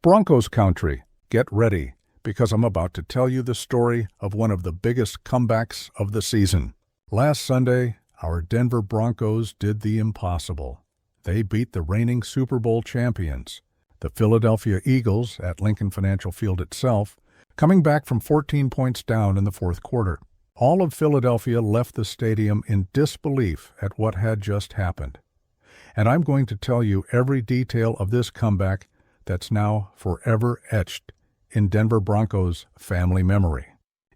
Broncos Country, get ready, because I'm about to tell you the story of one of the biggest comebacks of the season. Last Sunday, our Denver Broncos did the impossible. They beat the reigning Super Bowl champions, the Philadelphia Eagles, at Lincoln Financial Field itself, coming back from 14 points down in the fourth quarter. All of Philadelphia left the stadium in disbelief at what had just happened. And I'm going to tell you every detail of this comeback that's now forever etched in Denver Broncos family memory.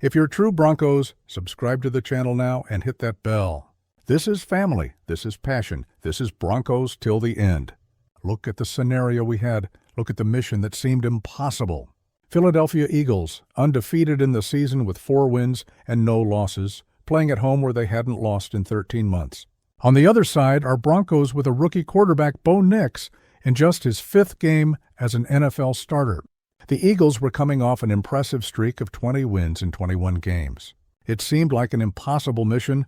If you're true Broncos, subscribe to the channel now and hit that bell. This is family, this is passion, this is Broncos till the end. Look at the scenario we had, look at the mission that seemed impossible. Philadelphia Eagles, undefeated in the season with 4 wins and no losses, playing at home where they hadn't lost in 13 months. On the other side are Broncos with a rookie quarterback, Bo Nix, in just his 5th game as an NFL starter. The Eagles were coming off an impressive streak of 20 wins in 21 games. It seemed like an impossible mission,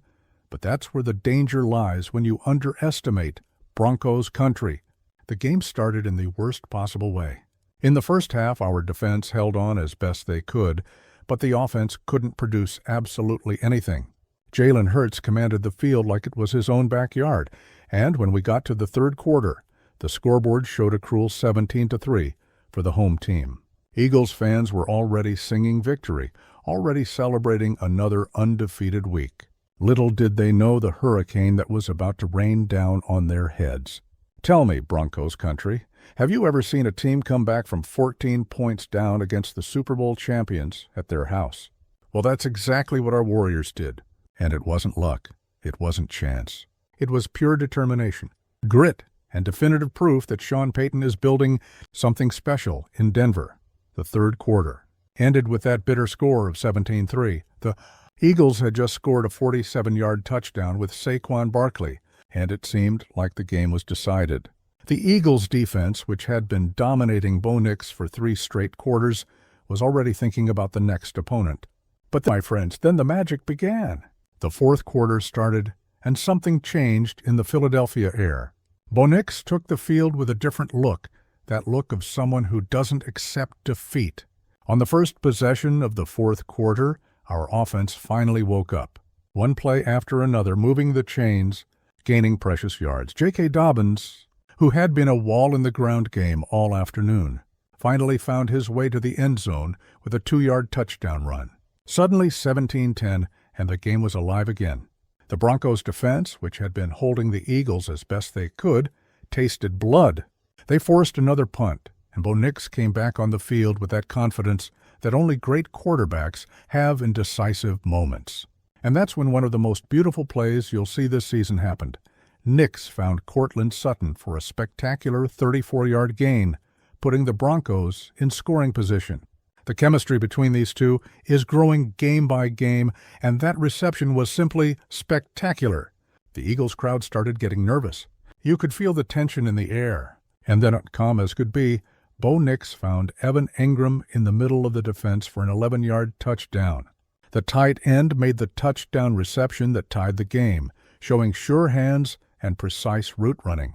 but that's where the danger lies when you underestimate Broncos Country. The game started in the worst possible way. In the first half, our defense held on as best they could, but the offense couldn't produce absolutely anything. Jalen Hurts commanded the field like it was his own backyard, and when we got to the third quarter, the scoreboard showed a cruel 17-3 for the home team. Eagles fans were already singing victory, already celebrating another undefeated week. Little did they know the hurricane that was about to rain down on their heads. Tell me, Broncos Country, have you ever seen a team come back from 14 points down against the Super Bowl champions at their house? Well, that's exactly what our Warriors did. And it wasn't luck. It wasn't chance. It was pure determination, grit, and definitive proof that Sean Payton is building something special in Denver. The third quarter ended with that bitter score of 17-3. The Eagles had just scored a 47-yard touchdown with Saquon Barkley, and it seemed like the game was decided. The Eagles' defense, which had been dominating Bo Nix for 3 straight quarters, was already thinking about the next opponent. But my friends, then the magic began. The fourth quarter started, and something changed in the Philadelphia air. Bo Nix took the field with a different look, that look of someone who doesn't accept defeat. On the first possession of the fourth quarter, our offense finally woke up. One play after another, moving the chains, gaining precious yards. J.K. Dobbins, who had been a wall-in-the-ground game all afternoon, finally found his way to the end zone with a 2-yard touchdown run. Suddenly 17-10, and the game was alive again. The Broncos' defense, which had been holding the Eagles as best they could, tasted blood. They forced another punt, and Bo Nix came back on the field with that confidence that only great quarterbacks have in decisive moments. And that's when one of the most beautiful plays you'll see this season happened. Nix found Courtland Sutton for a spectacular 34-yard gain, putting the Broncos in scoring position. The chemistry between these two is growing game by game, and that reception was simply spectacular. The Eagles crowd started getting nervous. You could feel the tension in the air. And then, calm as could be, Bo Nix found Evan Engram in the middle of the defense for an 11-yard touchdown. The tight end made the touchdown reception that tied the game, showing sure hands and precise route running.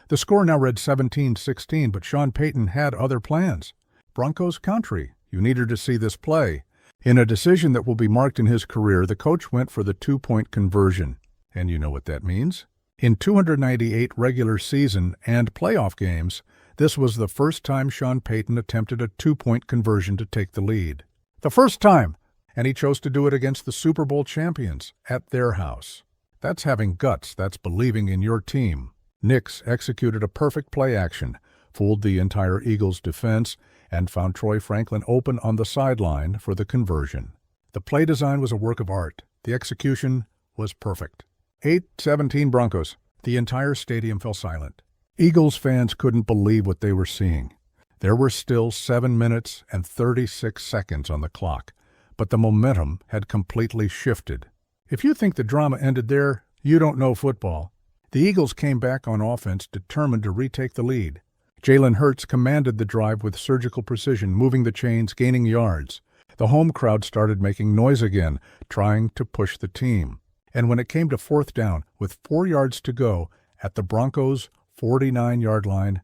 The score now read 17-16, but Sean Payton had other plans. Broncos Country, you needed to see this play. In a decision that will be marked in his career, the coach went for the 2-point conversion. And you know what that means. In 298 regular season and playoff games, this was the first time Sean Payton attempted a 2-point conversion to take the lead. The first time! And he chose to do it against the Super Bowl champions at their house. That's having guts. That's believing in your team. Nix executed a perfect play action, fooled the entire Eagles defense, and found Troy Franklin open on the sideline for the conversion. The play design was a work of art. The execution was perfect. 8-17 Broncos. The entire stadium fell silent. Eagles fans couldn't believe what they were seeing. There were still 7 minutes and 36 seconds on the clock, but the momentum had completely shifted. If you think the drama ended there, you don't know football. The Eagles came back on offense, determined to retake the lead. Jalen Hurts commanded the drive with surgical precision, moving the chains, gaining yards. The home crowd started making noise again, trying to push the team. And when it came to fourth down, with 4 yards to go, at the Broncos' 49-yard line,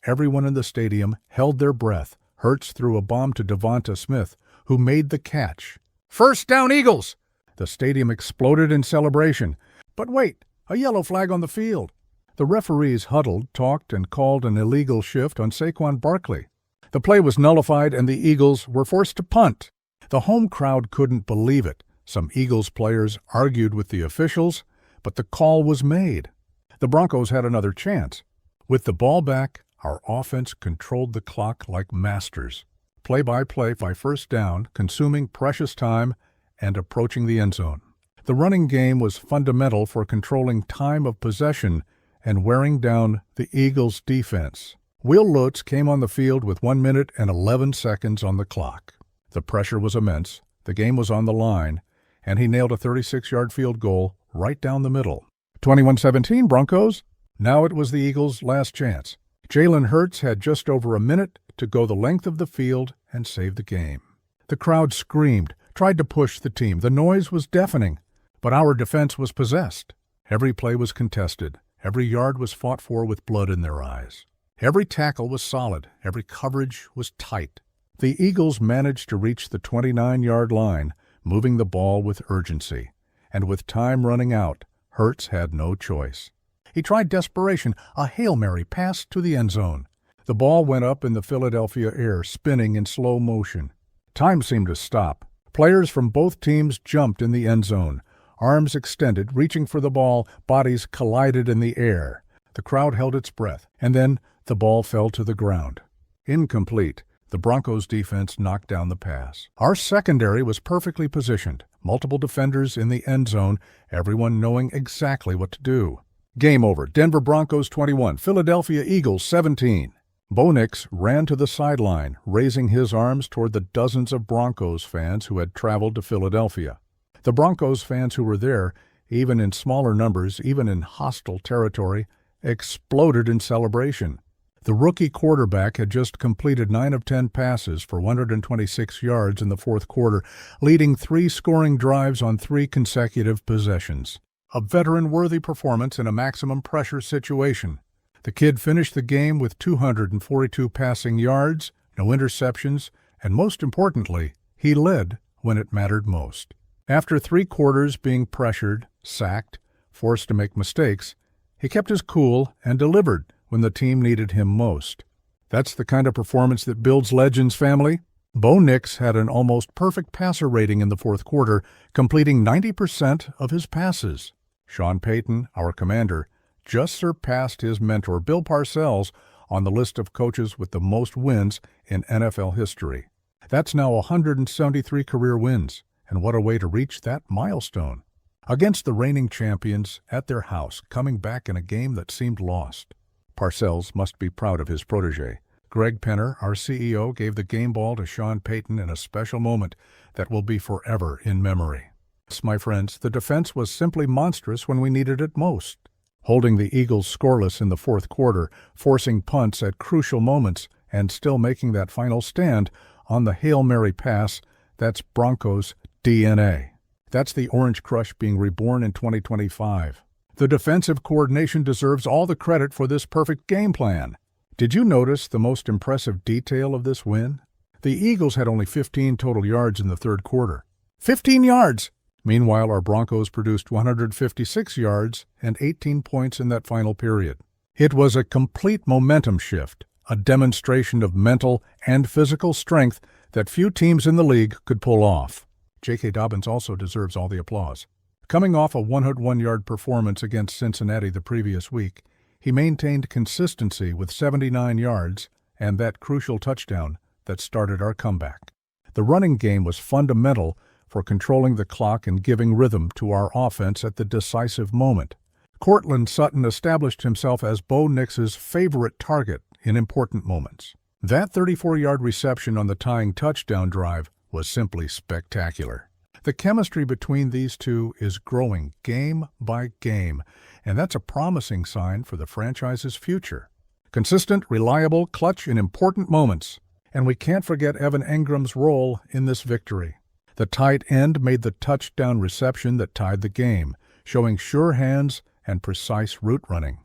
everyone in the stadium held their breath, Hurts threw a bomb to Devonta Smith, who made the catch. "First down, Eagles!" The stadium exploded in celebration. But wait, a yellow flag on the field. The referees huddled, talked, and called an illegal shift on Saquon Barkley. The play was nullified, and the Eagles were forced to punt. The home crowd couldn't believe it. Some Eagles players argued with the officials, but the call was made. The Broncos had another chance. With the ball back, our offense controlled the clock like masters. Play-by-play by first down, consuming precious time, and approaching the end zone. The running game was fundamental for controlling time of possession and wearing down the Eagles' defense. Will Lutz came on the field with 1 minute and 11 seconds on the clock. The pressure was immense, the game was on the line, and he nailed a 36-yard field goal right down the middle. 21-17 Broncos. Now it was the Eagles' last chance. Jalen Hurts had just over a minute to go the length of the field and save the game. The crowd screamed, tried to push the team. The noise was deafening, but our defense was possessed. Every play was contested. Every yard was fought for with blood in their eyes. Every tackle was solid. Every coverage was tight. The Eagles managed to reach the 29-yard line, moving the ball with urgency. And with time running out, Hurts had no choice. He tried desperation, a Hail Mary pass to the end zone. The ball went up in the Philadelphia air, spinning in slow motion. Time seemed to stop. Players from both teams jumped in the end zone. Arms extended, reaching for the ball, bodies collided in the air. The crowd held its breath, and then the ball fell to the ground. Incomplete. The Broncos' defense knocked down the pass. Our secondary was perfectly positioned, multiple defenders in the end zone, everyone knowing exactly what to do. Game over. Denver Broncos 21, Philadelphia Eagles 17. Bo Nix ran to the sideline, raising his arms toward the dozens of Broncos fans who had traveled to Philadelphia. The Broncos fans who were there, even in smaller numbers, even in hostile territory, exploded in celebration. The rookie quarterback had just completed 9 of 10 passes for 126 yards in the fourth quarter, leading 3 scoring drives on 3 consecutive possessions. A veteran-worthy performance in a maximum pressure situation. The kid finished the game with 242 passing yards, no interceptions, and most importantly, he led when it mattered most. After 3 quarters being pressured, sacked, forced to make mistakes, he kept his cool and delivered when the team needed him most. That's the kind of performance that builds legends, family. Bo Nix had an almost perfect passer rating in the fourth quarter, completing 90% of his passes. Sean Payton, our commander, just surpassed his mentor Bill Parcells on the list of coaches with the most wins in NFL history. That's now 173 career wins, and what a way to reach that milestone. Against the reigning champions at their house, coming back in a game that seemed lost. Parcells must be proud of his protege. Greg Penner, our CEO, gave the game ball to Sean Payton in a special moment that will be forever in memory. Yes, my friends, the defense was simply monstrous when we needed it most. Holding the Eagles scoreless in the fourth quarter, forcing punts at crucial moments, and still making that final stand on the Hail Mary pass, that's Broncos DNA. That's the Orange Crush being reborn in 2025. The defensive coordination deserves all the credit for this perfect game plan. Did you notice the most impressive detail of this win? The Eagles had only 15 total yards in the third quarter. 15 yards! Meanwhile, our Broncos produced 156 yards and 18 points in that final period. It was a complete momentum shift, a demonstration of mental and physical strength that few teams in the league could pull off. J.K. Dobbins also deserves all the applause. Coming off a 101-yard performance against Cincinnati the previous week, he maintained consistency with 79 yards and that crucial touchdown that started our comeback. The running game was fundamental for controlling the clock and giving rhythm to our offense at the decisive moment. Courtland Sutton established himself as Bo Nix's favorite target in important moments. That 34-yard reception on the tying touchdown drive was simply spectacular. The chemistry between these two is growing game by game, and that's a promising sign for the franchise's future. Consistent, reliable, clutch in important moments. And we can't forget Evan Engram's role in this victory. The tight end made the touchdown reception that tied the game, showing sure hands and precise route running.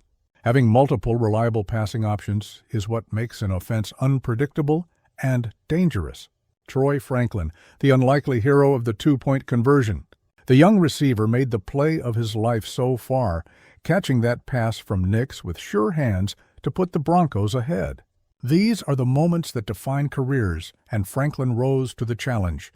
Having multiple reliable passing options is what makes an offense unpredictable and dangerous. Troy Franklin, the unlikely hero of the two-point conversion. The young receiver made the play of his life so far, catching that pass from Nix with sure hands to put the Broncos ahead. These are the moments that define careers, and Franklin rose to the challenge.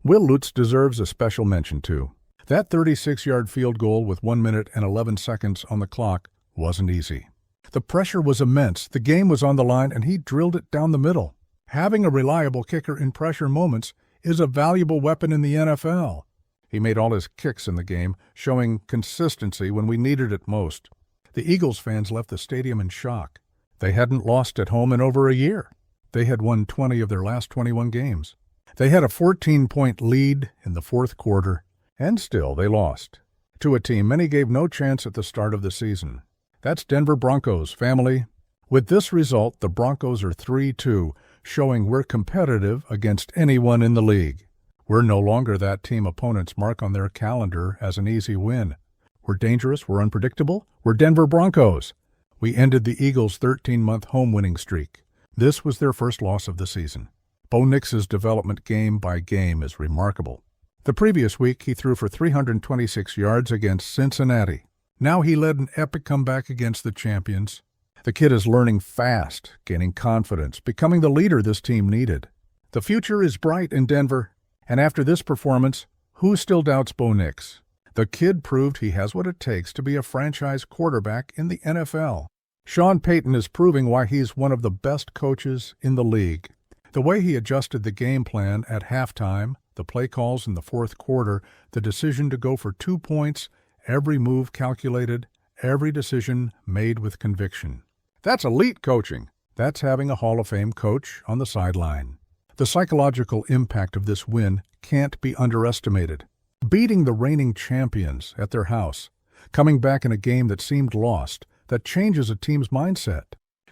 Will Lutz deserves a special mention, too. That 36-yard field goal with 1 minute and 11 seconds on the clock wasn't easy. The pressure was immense, the game was on the line, and he drilled it down the middle. Having a reliable kicker in pressure moments is a valuable weapon in the NFL. He made all his kicks in the game, showing consistency when we needed it most. The Eagles fans left the stadium in shock. They hadn't lost at home in over a year. They had won 20 of their last 21 games. They had a 14-point lead in the fourth quarter, and still they lost. To a team many gave no chance at the start of the season. That's Denver Broncos, family. With this result, the Broncos are 3-2, showing we're competitive against anyone in the league. We're no longer that team opponents mark on their calendar as an easy win. We're dangerous, we're unpredictable, we're Denver Broncos. We ended the Eagles' 13-month home winning streak. This was their first loss of the season. Bo Nix's development game by game is remarkable. The previous week, he threw for 326 yards against Cincinnati. Now he led an epic comeback against the champions. The kid is learning fast, gaining confidence, becoming the leader this team needed. The future is bright in Denver, and after this performance, who still doubts Bo Nix? The kid proved he has what it takes to be a franchise quarterback in the NFL. Sean Payton is proving why he's one of the best coaches in the league. The way he adjusted the game plan at halftime, the play calls in the fourth quarter, the decision to go for 2 points, every move calculated, every decision made with conviction. That's elite coaching. That's having a Hall of Fame coach on the sideline. The psychological impact of this win can't be underestimated. Beating the reigning champions at their house, coming back in a game that seemed lost, that changes a team's mindset.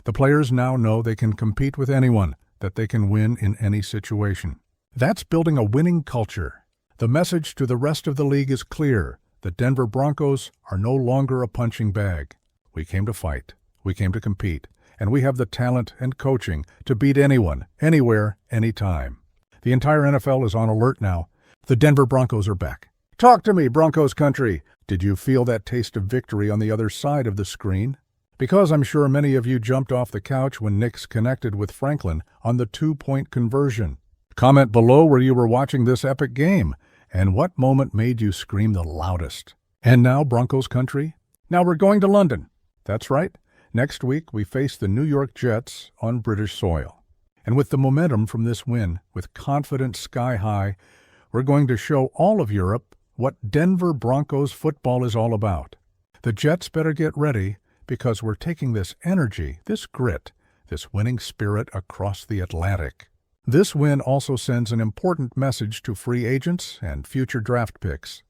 The players now know they can compete with anyone, that they can win in any situation. That's building a winning culture. The message to the rest of the league is clear. The Denver Broncos are no longer a punching bag. We came to fight. We came to compete. And we have the talent and coaching to beat anyone, anywhere, anytime. The entire NFL is on alert now. The Denver Broncos are back. Talk to me, Broncos Country. Did you feel that taste of victory on the other side of the screen? Because I'm sure many of you jumped off the couch when Nix connected with Franklin on the 2-point conversion. Comment below where you were watching this epic game, and what moment made you scream the loudest. And now, Broncos Country? Now we're going to London. That's right. Next week, we face the New York Jets on British soil. And with the momentum from this win, with confidence sky high, we're going to show all of Europe what Denver Broncos football is all about. The Jets better get ready, because we're taking this energy, this grit, this winning spirit across the Atlantic. This win also sends an important message to free agents and future draft picks.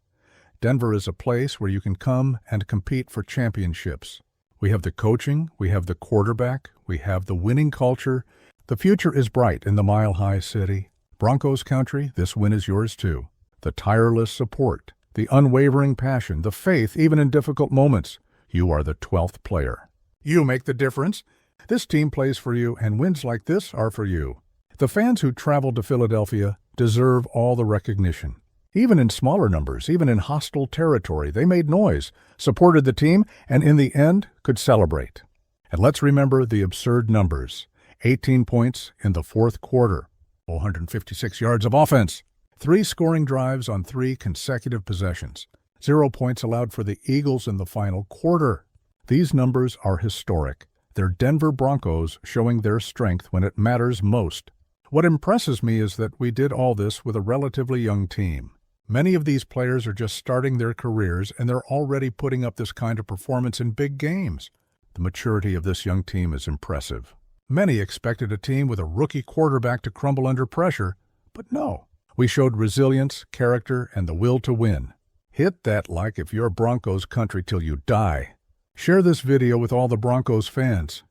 Denver is a place where you can come and compete for championships. We have the coaching, we have the quarterback, we have the winning culture. The future is bright in the Mile-High City. Broncos Country, this win is yours too. The tireless support, the unwavering passion, the faith even in difficult moments. You are the 12th player. You make the difference. This team plays for you, and wins like this are for you. The fans who traveled to Philadelphia deserve all the recognition. Even in smaller numbers, even in hostile territory, they made noise, supported the team, and in the end could celebrate. And let's remember the absurd numbers. 18 points in the fourth quarter, 456 yards of offense, 3 scoring drives on 3 consecutive possessions, 0 points allowed for the Eagles in the final quarter. These numbers are historic. They're Denver Broncos showing their strength when it matters most. What impresses me is that we did all this with a relatively young team. Many of these players are just starting their careers, and they're already putting up this kind of performance in big games. The maturity of this young team is impressive. Many expected a team with a rookie quarterback to crumble under pressure, but no. We showed resilience, character, and the will to win. Hit that like if you're Broncos Country till you die. Share this video with all the Broncos fans,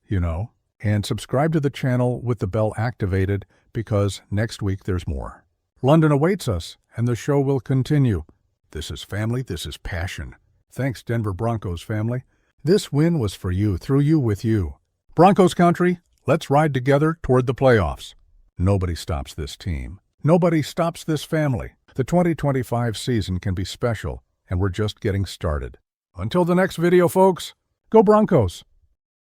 and subscribe to the channel with the bell activated, because next week there's more. London awaits us, and the show will continue. This is family, this is passion. Thanks, Denver Broncos family. This win was for you, through you, with you. Broncos Country, let's ride together toward the playoffs. Nobody stops this team. Nobody stops this family. The 2025 season can be special, and we're just getting started. Until the next video, folks, go Broncos!